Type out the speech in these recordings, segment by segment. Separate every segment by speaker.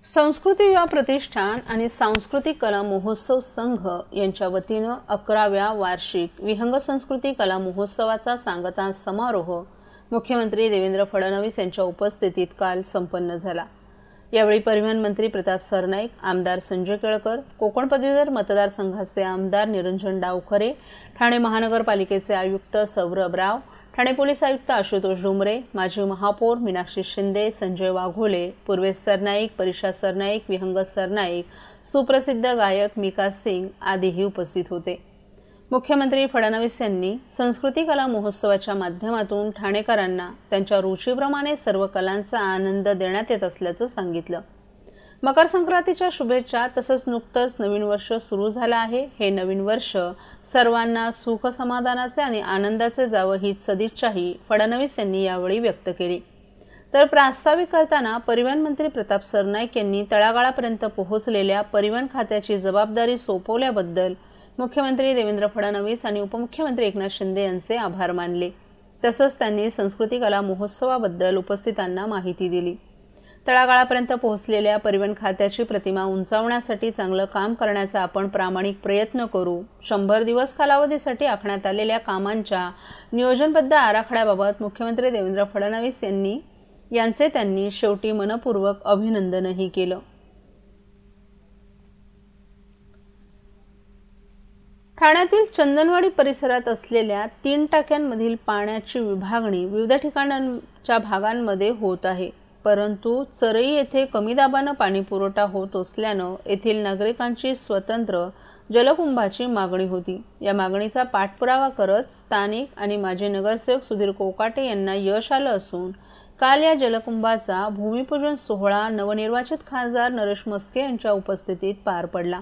Speaker 1: संस्कृती युवा प्रतिष्ठान आणि सांस्कृतिक कला महोत्सव संघ यांच्या वतीनं 11व्या वार्षिक विहंग संस्कृती कला महोत्सवाचा सांगता समारोह मुख्यमंत्री देवेंद्र फडणवीस यांच्या उपस्थितीत काल संपन्न झाला। यावेळी परिवहन मंत्री प्रताप सरनाईक, आमदार संजय केळकर, कोकण पदवीधर मतदारसंघाचे आमदार निरंजन डावखरे, ठाणे महानगरपालिकेचे आयुक्त सौरभ राव, ठाणे पोलीस आयुक्त आशुतोष डुमरे, माजी महापौर मीनाक्षी शिंदे, संजय वाघोले, पूर्वेश सरनाईक, परीक्षा सरनाईक, विहंग सरनाईक, सुप्रसिद्ध गायक मिका सिंग आदीही उपस्थित होते। मुख्यमंत्री फडणवीस यांनी संस्कृती कला महोत्सवाच्या माध्यमातून ठाणेकरांना त्यांच्या रुचीप्रमाणे सर्व कलांचा आनंद देण्यात येत असल्याचं सांगितलं। मकर संक्रांतीच्या शुभेच्छा तसंच नुकतंच नवीन वर्ष सुरू झालं आहे। हे नवीन वर्ष सर्वांना सुख समाधानाचे आणि आनंदाचे जावं ही सदिच्छाही फडणवीस यांनी यावेळी व्यक्त केली। तर प्रास्ताविक करताना परिवहन मंत्री प्रताप सरनाईक यांनी तळागाळापर्यंत पोहोचलेल्या परिवहन खात्याची जबाबदारी सोपवल्याबद्दल मुख्यमंत्री देवेंद्र फडणवीस आणि उपमुख्यमंत्री एकनाथ शिंदे यांचे आभार मानले। तसंच त्यांनी संस्कृती कला महोत्सवाबद्दल उपस्थितांना माहिती दिली। तळागाळापर्यंत पोहोचलेल्या परिवहन खात्याची प्रतिमा उंचावण्यासाठी चांगलं काम करण्याचा आपण प्रामाणिक प्रयत्न करू। 100 दिवस कालावधीसाठी आखण्यात आलेल्या कामांच्या नियोजनबद्ध आराखड्याबाबत मुख्यमंत्री देवेंद्र फडणवीस यांचे त्यांनी शेवटी मनपूर्वक अभिनंदनही केलं। ठाण्यातील चंदनवाडी परिसरात असलेल्या 3 टाक्यांमधील पाण्याची विभागणी विविध ठिकाणांच्या भागांमध्ये होत आहे, परंतु चरई येथे कमी दाबानं पाणी पुरवठा होत असल्यानं येथील नागरिकांची स्वतंत्र जलकुंभाची मागणी होती। या मागणीचा पाठपुरावा करत स्थानिक आणि माजी नगरसेवक सुधीर कोकाटे यांना यश आलं असून काल या जलकुंभाचा भूमिपूजन सोहळा नवनिर्वाचित खासदार नरेश मस्के यांच्या उपस्थितीत पार पडला।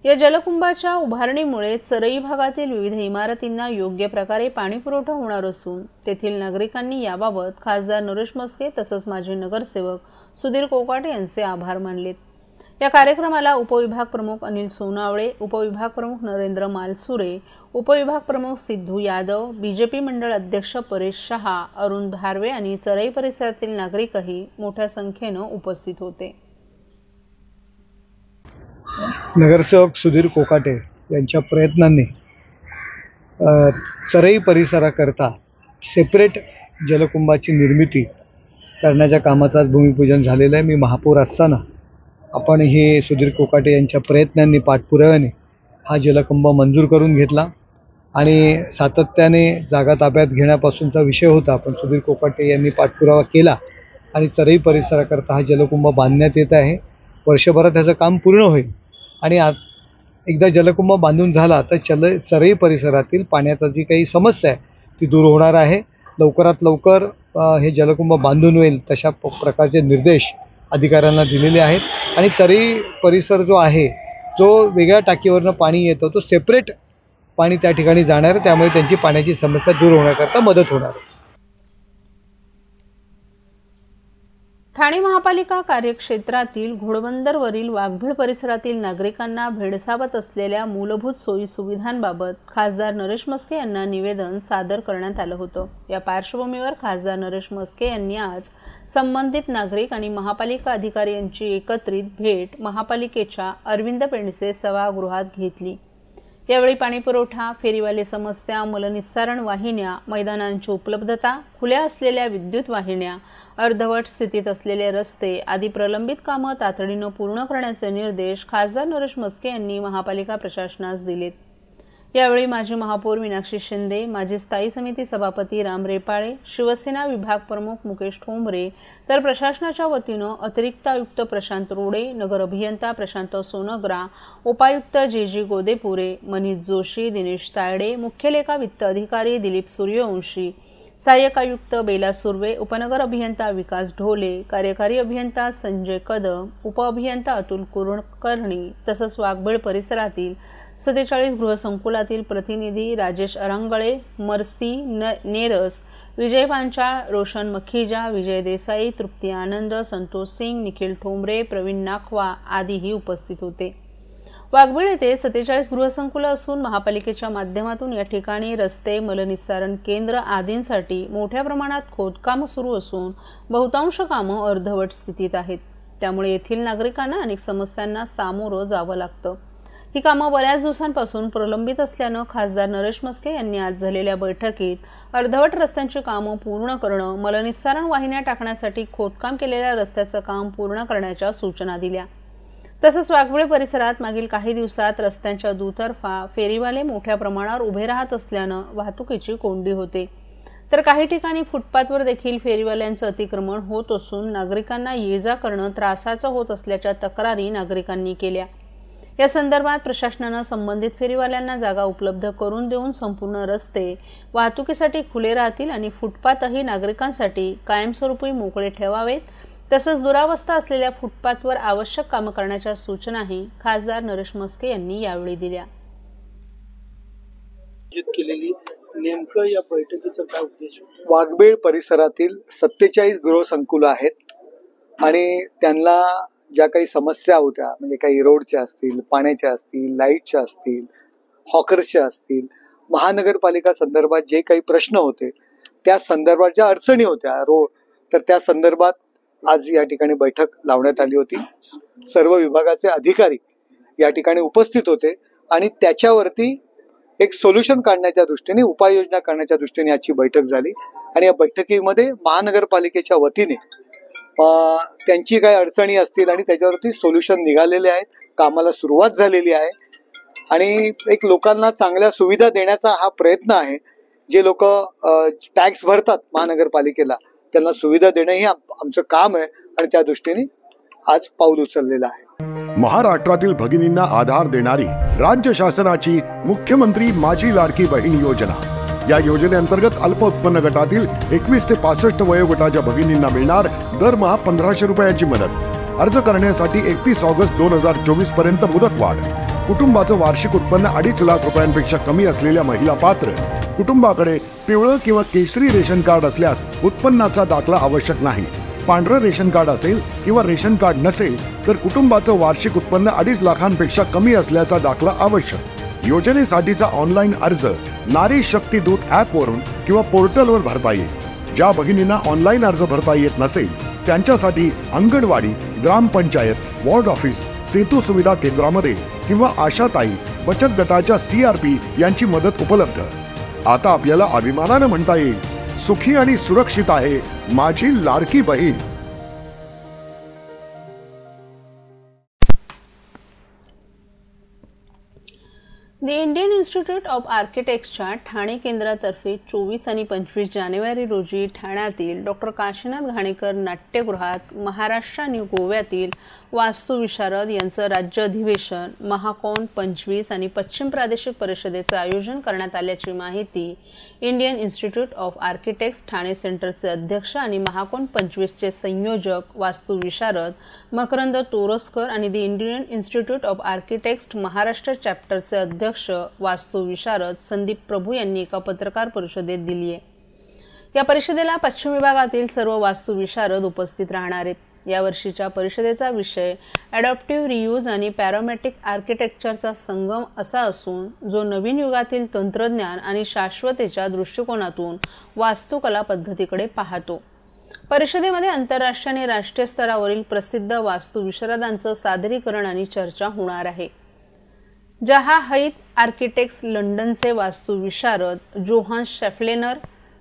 Speaker 1: या जलकुंभाच्या उभारणीमुळे चरई भागातील विविध इमारतींना योग्य प्रकारे पाणी पुरवठा होणार असून तेथील नागरिकांनी याबाबत खासदार नरेश मस्के तसंच माजी नगरसेवक सुधीर कोकाटे यांचे आभार मानलेत। या कार्यक्रमाला उपविभाग प्रमुख अनिल सोनावळे, उपविभाग प्रमुख नरेंद्र मालसुरे, उपविभाग प्रमुख सिद्धू यादव, बीजेपी मंडळ अध्यक्ष परेश शहा, अरुण धारवे आणि चरई परिसरातील नागरिकही मोठ्या संख्येनं उपस्थित होते।
Speaker 2: नगरसेवक सुधीर कोकाटे यांच्या प्रयत्नांनी चरई परिसराकरता सेपरेट जलकुंभाची निर्मिती करण्याच्या कामाचं आज भूमिपूजन झालेलं आहे। मी महापौर असताना आपण हे सुधीर कोकाटे यांच्या प्रयत्नांनी पाठपुराव्याने हा जलकुंभ मंजूर करून घेतला आणि सातत्याने जागा ताब्यात घेण्यापासूनचा विषय होता, पण सुधीर कोकाटे यांनी पाठपुरावा केला आणि चरई परिसराकरता हा जलकुंभ बांधण्यात येत आहे। वर्षभरात त्याचं काम पूर्ण होईल आणि एकदा जलकुंभ बांधून झाला तर चरई परिसरातील पाण्याची जी काही समस्या आहे ती दूर होणार आहे। लवकरात लवकर हे जलकुंभ बांधून होईल तशा प्रकारचे निर्देश अधिकाऱ्यांना दिलेले आहेत आणि चरई परिसर जो आहे जो वेगळ्या टाकीवरनं पाणी येतं तो सेपरेट पाणी त्या ठिकाणी जाणार, त्यामुळे त्यांची पाण्याची समस्या दूर होण्याकरता मदत होणार आहे।
Speaker 1: ठाणे महापालिका कार्यक्षेत्रातील घोडबंदरवरील वाघबीळ परिसरातील नागरिकांना भेडसावत असलेल्या मूलभूत सोयी सुविधांबाबत खासदार नरेश मस्के यांना निवेदन सादर करण्यात आलं होतं। या पार्श्वभूमीवर खासदार नरेश मस्के यांनी आज संबंधित नागरिक आणि महापालिका अधिकारी यांची एकत्रित भेट महापालिकेच्या अरविंद पेंडसे सभागृहात घेतली। यावेळी पाणीपुरवठा, फेरीवाले समस्या, मलनिस्सारण वाहिन्या, मैदानांची उपलब्धता, खुल्या असलेल्या विद्युत वाहिन्या, अर्धवट स्थितीत असलेले रस्ते आदी प्रलंबित कामं तातडीनं पूर्ण करण्याचे निर्देश खासदार नरेश मस्के यांनी महापालिका प्रशासनास दिलेत। यावेळी माजी महापौर मीनाक्षी शिंदे, माजी स्थायी समिती सभापती राम रेपाळे, शिवसेना विभाग प्रमुख मुकेश ठोंबरे, तर प्रशासनाच्या वतीनं अतिरिक्त आयुक्त प्रशांत रोडे, नगर अभियंता प्रशांत सोनग्रा, उपायुक्त जे गोदेपुरे, मनीष जोशी, दिनेश तायडे, मुख्य लेखा वित्त अधिकारी दिलीप सूर्यवंशी, सहाय्यक आयुक्त बेला सुर्वे, उपनगर अभियंता विकास ढोले, कार्यकारी अभियंता संजय कदम, उपअभियंता अतुल कुलकर्णी तसंच वाघबीळ परिसरातील 47 गृहसंकुलातील प्रतिनिधी राजेश अरांगळे, मर्सी नेरस, विजय पांचाळ, रोशन मखीजा, विजय देसाई, तृप्ती आनंद, संतोष सिंग, निखिल ठोंबरे, प्रवीण नाखवा आदीही उपस्थित होते। वाघबीळ येथे 47 गृहसंकुलं असून महापालिकेच्या माध्यमातून या ठिकाणी रस्ते, मलनिस्सारण केंद्र आदींसाठी मोठ्या प्रमाणात खोदकाम सुरू असून बहुतांश कामं अर्धवट स्थितीत आहेत। त्यामुळे येथील नागरिकांना अनेक समस्यांना सामोरं जावं लागतं. ही कामं बऱ्याच दिवसांपासून प्रलंबित असल्यानं खासदार नरेश म्हस्के यांनी आज झालेल्या बैठकीत अर्धवट रस्त्यांची कामं पूर्ण करणं, मलनिस्सारण वाहिन्या टाकण्यासाठी खोदकाम केलेल्या रस्त्याचं काम पूर्ण करण्याच्या सूचना दिल्या. तसंच वाघबीळ परिसरात मागील काही दिवसात रस्त्यांच्या दुतर्फा फेरीवाले मोठ्या प्रमाणावर उभे राहत असल्यानं वाहतुकीची कोंडी होते. तर काही ठिकाणी फुटपाथवर देखील फेरीवाल्यांचं अतिक्रमण होत असून नागरिकांना ये-जा करणं त्रासाचं होत असल्याच्या तक्रारी नागरिकांनी केल्या. या संदर्भात प्रशासनानं संबंधित फेरीवाल्यांना जागा उपलब्ध करून देऊन संपूर्ण रस्ते वाहतुकीसाठी खुले राहतील आणि फुटपाथही नागरिकांसाठी कायमस्वरूपी मोकळे ठेवावेत. तसंच दुरावस्था असलेल्या फुटपाथवर आवश्यक कामं करण्याच्या सूचनाही खासदार नरेश म्हस्के यांनी यावेळी दिल्या.
Speaker 3: नेमकं या बैठकीचा काय उद्देश होता?
Speaker 2: वाघबीळ परिसरातील 47 गृहसंकुलं आहेत आणि त्यांना ज्या काही समस्या होत्या, म्हणजे काही रोडच्या असतील, पाण्याच्या असतील, लाईटच्या असतील, हॉकर्सच्या असतील, महानगरपालिका संदर्भात जे काही प्रश्न होते त्या संदर्भात ज्या अडचणी होत्या तर त्या संदर्भात आज या ठिकाणी बैठक लावण्यात आली होती. सर्व विभागाचे अधिकारी या ठिकाणी उपस्थित होते आणि त्याच्यावरती एक सोल्युशन काढण्याच्या दृष्टीने, उपाययोजना करण्याच्या दृष्टीने आजची बैठक झाली. आणि या बैठकीमध्ये महानगरपालिकेच्या वतीने त्यांची काही अडचणी असतील आणि त्याच्यावरती सोल्युशन निघालेले आहेत. कामाला सुरुवात झालेली आहे आणि एक लोकांना चांगल्या सुविधा देण्याचा हा प्रयत्न आहे. जे लोक टॅक्स भरतात महानगरपालिकेला त्यांना सुविधा देणं हे आमचं काम आहे आणि त्या दृष्टीने आज पाऊल उचललेलं आहे.
Speaker 4: महाराष्ट्रातील भगिनींना आधार देणारी राज्य शासनाची मुख्यमंत्री माझी लाडकी बहीण योजना. या योजनेअंतर्गत अल्प उत्पन्न गटातील 21 ते 65 वयोगटाच्या भगिनींना मिळणार दरमहा 1500 रुपयाची मदत. अर्ज करण्यासाठी 31 ऑगस्ट 2024 पर्यंत मुदतवाढ. कुटुंबाचं वार्षिक उत्पन्न 2.5 लाख रुपयांपेक्षा कमी असलेल्या महिला पात्र. कुटुंबाकडे पिवळं किंवा केशरी रेशन कार्ड असल्यास उत्पन्नाचा दाखला आवश्यक नाही. पांढरं रेशन कार्ड असेल किंवा रेशन कार्ड नसेल तर कुटुंबाचं वार्षिक उत्पन्न 2.5 लाखांपेक्षा कमी असल्याचा दाखला आवश्यक. योजनेसाठीचा ऑनलाईन अर्ज नारी शक्ती दूत ॲप वरून किंवा पोर्टलवर भरता येईल. ज्या भगिनींना ऑनलाईन अर्ज भरता येत नसेल त्यांच्यासाठी अंगणवाडी, ग्रामपंचायत, वॉर्ड ऑफिस, सेतू सुविधा केंद्रामध्ये किंवा आशाताई बचत गटाच्या CRP यांची मदत उपलब्ध. आता आपल्याला अभिमानानं म्हणता येईल, सुखी आणि सुरक्षित आहे माझी लाडकी बहीण.
Speaker 1: द इंडियन इन्स्टिट्यूट ऑफ आर्किटेक्ट्सच्या ठाणे केंद्रातर्फे 24 आणि 25 जानेवारी रोजी ठाण्यातील डॉक्टर काशीनाथ घाणेकर नाट्यगृहात महाराष्ट्र आणि गोव्यातील वास्तुविशारद यांचं राज्य अधिवेशन महाकॉन 25 आणि पश्चिम प्रादेशिक परिषदेचं आयोजन करण्यात आल्याची माहिती Indian Institute of architects Thane सेंटरचे अध्यक्ष आणि महाकॉन 25चे संयोजक वास्तुविशारद मकरंद तोरसकर आणि the Indian Institute of Architects Maharashtra चॅप्टरचे अध्यक्ष वास्तुविशारद संदीप प्रभू यांनी एका पत्रकार परिषदेत दिली आहे. या परिषदेला पश्चिम विभागातील सर्व वास्तुविशारद उपस्थित राहणार आहेत. या वर्षीच्या परिषदेचा विषय ॲडॉप्टिव्ह रियूज आणि पॅरामेट्रिक आर्किटेक्चरचा संगम असा असून जो नवीन युगातील तंत्रज्ञान आणि शाश्वतेच्या दृष्टिकोनातून वास्तुकला पद्धतीकडे पाहतो. परिषदेमध्ये आंतरराष्ट्रीय आणि राष्ट्रीय स्तरावरील प्रसिद्ध वास्तुविशारदांचं सादरीकरण आणि चर्चा होणार आहे. जहा हैत आर्किटेक्ट्स लंडनचे वास्तुविशारद जोहान शेफलेनर,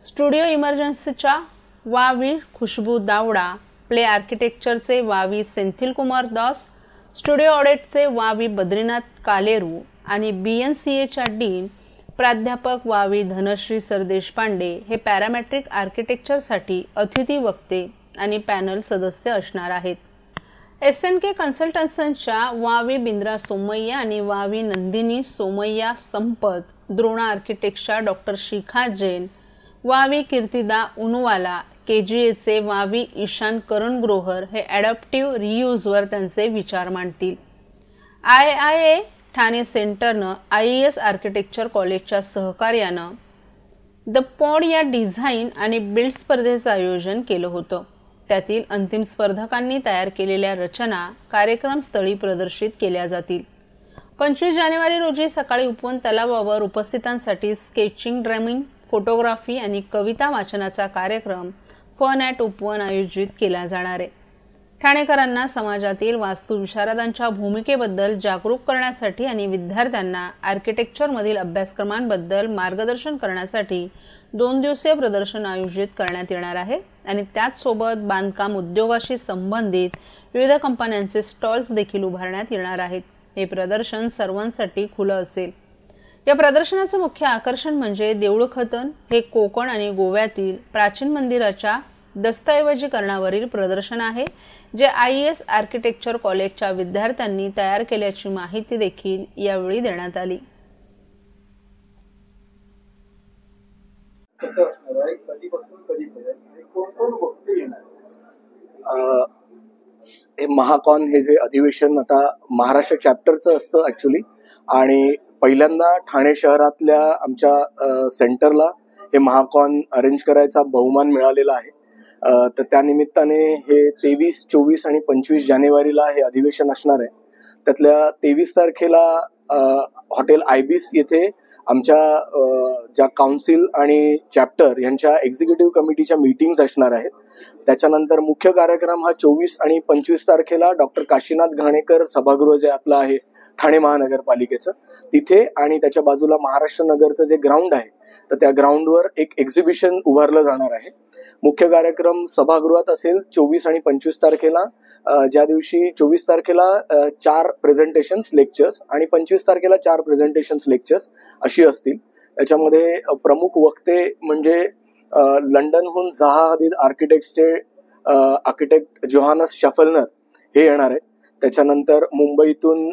Speaker 1: स्टुडिओ इमर्जन्सीच्या वावी खुशबू दावडा, प्ले आर्किटेक्चरचे वावी सेंथिल कुमार दास, स्टुडिओ ऑडेटचे वावी बद्रीनाथ कालेरू आणि BNCAच्या डीन प्राध्यापक वावी धनश्री सरदेशपांडे हे पॅरामेट्रिक आर्किटेक्चरसाठी अतिथी वक्ते आणि पॅनल सदस्य असणार आहेत. SNK कन्सल्टन्सच्या वावी बिंद्रा सोमय्या आणि वावी नंदिनी सोमय्या संपत, द्रोणा आर्किटेक्टच्या डॉक्टर शिखा जैन, वावी कीर्तिदा उनवाला, KGAचे वावी ईशान करण ग्रोहर हे ॲडॉप्टिव्ह रियूजवर त्यांचे विचार मांडतील. IIA ठाणे सेंटरनं IES आर्किटेक्चर कॉलेजच्या सहकार्यानं द पॉड या डिझाईन आणि बिल्ड स्पर्धेचं आयोजन केलं होतं. त्यातील अंतिम स्पर्धकांनी तयार केलेल्या रचना कार्यक्रमस्थळी प्रदर्शित केल्या जातील. 25 जानेवारी रोजी सकाळी उपवन तलावावर उपस्थितांसाठी स्केचिंग, ड्रॉइंग, फोटोग्राफी आणि कविता वाचनाचा कार्यक्रम फन ॲट उपवन आयोजित केला जाणार आहे. ठाणेकरांना समाजातील वास्तुविशारदांच्या भूमिकेबद्दल जागरूक करण्यासाठी आणि विद्यार्थ्यांना आर्किटेक्चरमधील अभ्यासक्रमांबद्दल मार्गदर्शन करण्यासाठी 2 दिवसीय प्रदर्शन आयोजित करण्यात येणार आहे आणि त्याचसोबत बांधकाम उद्योगाशी संबंधित विविध कंपन्यांचे स्टॉल्स देखील उभारण्यात येणार आहेत. हे प्रदर्शन सर्वांसाठी खुलं असेल. या प्रदर्शनाचं मुख्य आकर्षण म्हणजे देऊळखतन हे कोकण आणि गोव्यातील प्राचीन मंदिराच्या दस्तऐवजीकरणावरील प्रदर्शन आहे, जे IES आर्किटेक्चर कॉलेजच्या विद्यार्थ्यांनी तयार केल्याची माहिती देखील यावेळी देण्यात आली.
Speaker 5: हे महाकॉन हे जे अधिवेशन आता महाराष्ट्र चॅप्टरचं असतं ॲक्च्युली, आणि पहिल्यांदा ठाणे शहरातल्या आमच्या सेंटरला हे महाकॉन अरेंज करायचा बहुमान मिळालेला आहे. तर त्यानिमित्ताने हे 23, 24 आणि 25 जानेवारीला हे अधिवेशन असणार आहे. त्यातल्या 23 तारखेला हॉटेल IBIS येथे आमच्या ज्या काउन्सिल आणि चॅप्टर यांच्या एक्झिक्युटिव्ह कमिटीच्या मीटिंग्स असणार आहेत. त्याच्यानंतर मुख्य कार्यक्रम हा 24 आणि 25 तारखेला डॉक्टर काशीनाथ घाणेकर सभागृह जे आपलं आहे ठाणे महानगरपालिकेचं तिथे, आणि त्याच्या बाजूला महाराष्ट्र नगरचं जे ग्राउंड आहे तर त्या ग्राउंडवर एक एक्झिबिशन उभारलं जाणार आहे. मुख्य कार्यक्रम सभागृहात असेल 24 आणि 25 तारखेला, ज्या दिवशी 24 तारखेला 4 प्रेझेंटेशन्स लेक्चर्स आणि 25 तारखेला 4 प्रेझेंटेशन्स लेक्चर्स अशी असतील. याच्यामध्ये प्रमुख वक्ते म्हणजे लंडनहून झाहा हदीद आर्किटेक्ट्सचे आर्किटेक्ट जोहानस शफलनर हे येणार आहेत. त्याच्यानंतर मुंबईतून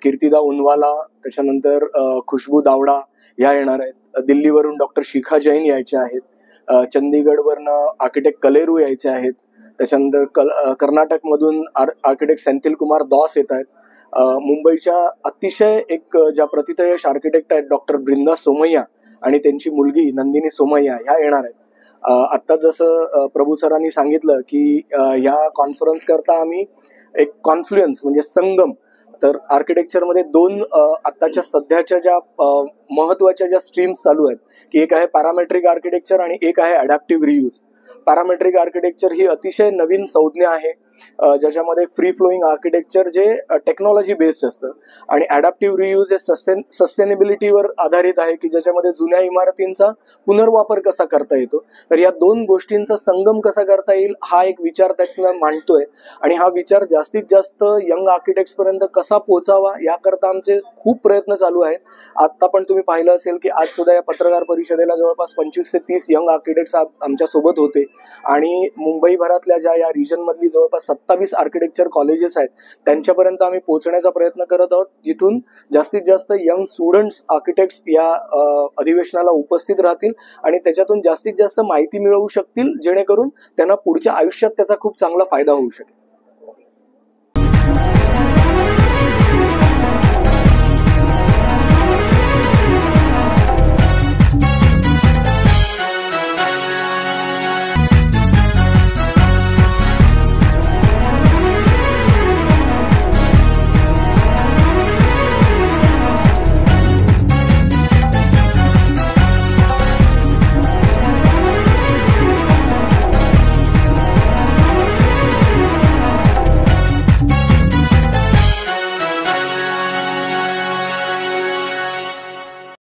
Speaker 5: कीर्तिदा उनवाला, त्याच्यानंतर खुशबू दावडा ह्या येणार आहेत. दिल्लीवरून डॉक्टर शिखा जैन यायचे आहेत. चंदीगडवरनं आर्किटेक्ट कलेरू यायचे आहेत. त्याच्यानंतर कर्नाटकमधून आर्किटेक्ट सेंथिल कुमार दास येत आहेत. मुंबईच्या अतिशय एक ज्या प्रतिथयश आर्किटेक्ट आहेत डॉक्टर ब्रिंदा सोमय्या आणि त्यांची मुलगी नंदिनी सोमय्या ह्या येणार आहेत. आत्ता जसं प्रभू सरांनी सांगितलं की ह्या कॉन्फरन्स करता आम्ही एक कॉन्फ्लुएन्स म्हणजे संगम, तर आर्किटेक्चरमध्ये 2 आत्ताच्या सध्याच्या ज्या महत्वाच्या ज्या स्ट्रीम्स चालू आहेत की एक आहे पॅरामेट्रिक आर्किटेक्चर आणि एक आहे अडॅप्टिव्ह रियूज. पॅरामेट्रिक आर्किटेक्चर ही अतिशय नवीन संज्ञा आहे ज्याच्यामध्ये फ्री फ्लोईंग आर्किटेक्चर जे टेक्नॉलॉजी बेस्ड असतं, आणि अडॅप्टिव्ह रियूज हे सस्टेनेबिलिटीवर आधारित आहे की ज्याच्यामध्ये जुन्या इमारतींचा पुनर्वापर कसा करता येतो. तर या 2 गोष्टींचा संगम कसा करता येईल हा एक विचार त्यातनं मांडतोय, आणि हा विचार जास्तीत जास्त यंग आर्किटेक्ट्स पर्यंत कसा पोहोचावा याकरता आमचे खूप प्रयत्न चालू आहेत. आता पण तुम्ही पाहिलं असेल की आज सुद्धा या पत्रकार परिषदेला जवळपास 25 ते 30 यंग आर्किटेक्ट्स आमच्या सोबत होते, आणि मुंबईभरातल्या ज्या या रिजन मधली जवळपास 27 आर्किटेक्चर कॉलेजेस आहेत त्यांच्यापर्यंत आम्ही पोहोचण्याचा प्रयत्न करत आहोत, जिथून जास्तीत जास्त यंग स्टुडंट्स आर्किटेक्ट्स या अधिवेशनाला उपस्थित राहतील आणि त्याच्यातून जास्तीत जास्त माहिती मिळवू शकतील, जेणेकरून त्यांना पुढच्या आयुष्यात त्याचा खूप चांगला फायदा होऊ शकेल.